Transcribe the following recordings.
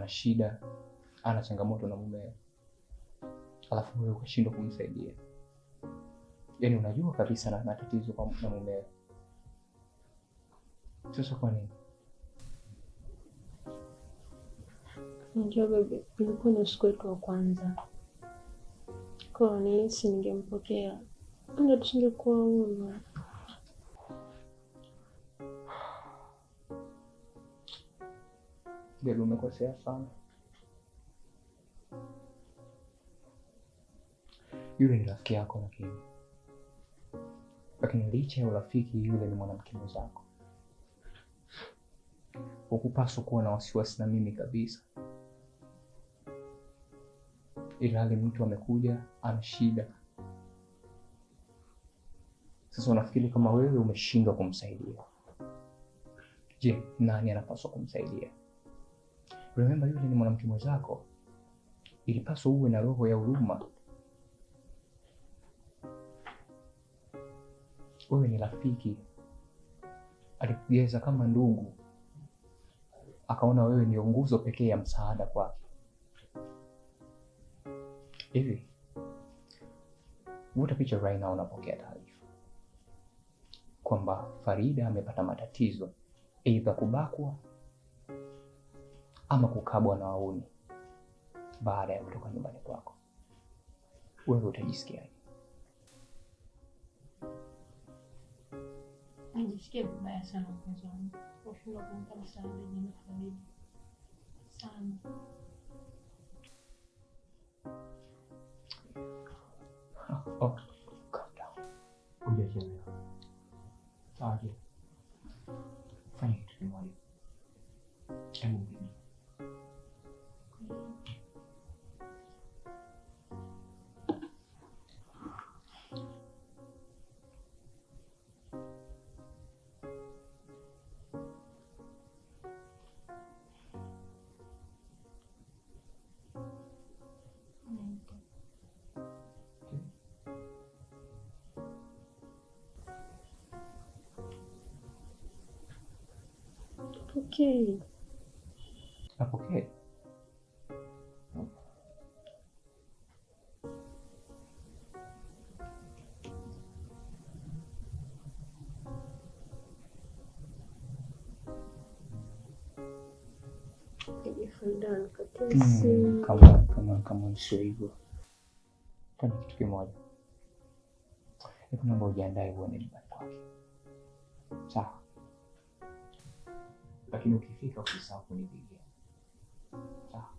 shida, ana changamoto na mume, alafu wewe ukashindwa kumsaidia. Yaani unajua kabisa na tatizo kwa na mume. Sasa kwa nini? Ndio bebe, ilikuwa ni usiku wetu wa kwanza. Kwa nilisi ningempokea, ndio tusingekuwa huru. Bebe, umekosea sana. Yule ni rafiki yako lakini licha ya urafiki, yule ni mwanamke mwenzako. Hukupaswa kuwa na wasiwasi na mimi kabisa. Ila hali mtu amekuja ana shida. Sasa unafikiri kama wewe umeshindwa kumsaidia, je, nani anapaswa kumsaidia? Remember, yule ni mwanamke mwenzako. Ilipaswa uwe na roho ya huruma. Wewe ni rafiki, alikugeza kama ndugu, akaona wewe ni nguzo pekee ya msaada kwake. Hivi vuta picha right now, unapokea taarifa kwamba Farida amepata matatizo, aidha kubakwa ama kukabwa na wauni baada ya kutoka nyumbani kwako. Wewe utajisikiaje? Najisikia vibaya sana mpenzi wangu. Ushindwa kumpa msaada jana Farida. Sana. Oh, calm down. Hujachelewa. Sawa. Fanya kitu kimoja. Hebu mimi. Okay. Napokea. Kama sio hivyo. Fanya kitu kimoja. Hebu naomba ujiandae uone nyumbani kwake. Sawa. Lakini ukifika usisahau kunipigia. Sawa.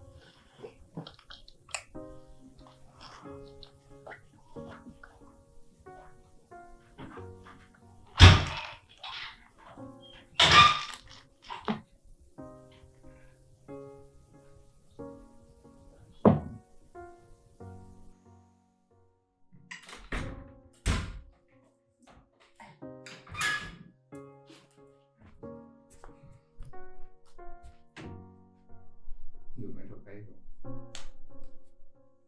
Umetoka hivyo.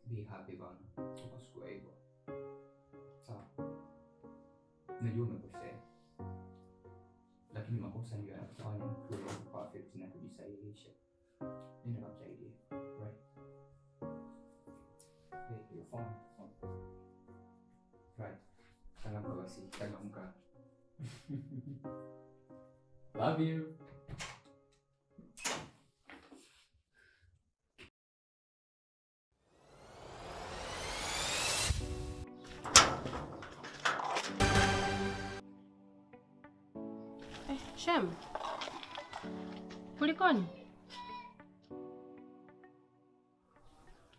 Be happy bana. Usikue hivyo. Sawa. Najua umekosea. Lakini makosa ndio yanafanya tuwe perfect na kujisahihisha. Nenda kamsaidie. Right? Hey, you're fine. Right. Changamka basi. Changamka. Love you. Shem. Kulikoni?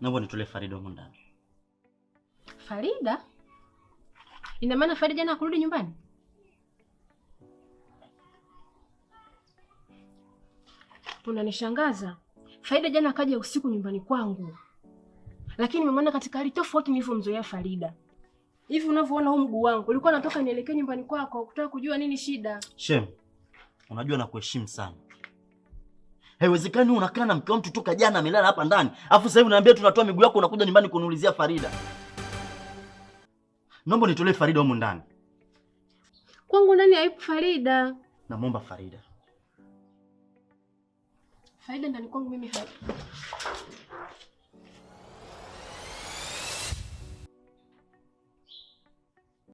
Naomba nitolee Farida huko ndani. Farida? Ina maana Farida jana kurudi nyumbani? Unanishangaza. Farida jana akaja usiku nyumbani kwangu. Lakini nimeona katika hali tofauti nilivyomzoea Farida. Hivi unavyoona huu mguu wangu, ulikuwa natoka nielekee nyumbani kwako kutaka kujua nini shida. Shem, unajua nakuheshimu sana. Haiwezekani unakaa na mke wa mtu toka jana amelala hapa ndani, afu sasa hivi unaniambia tunatoa miguu yako unakuja nyumbani kuniulizia Farida. Naomba nitolee Farida huko ndani. Kwangu ndani haipo Farida. Naomba Farida. Farida ndani kwangu mimi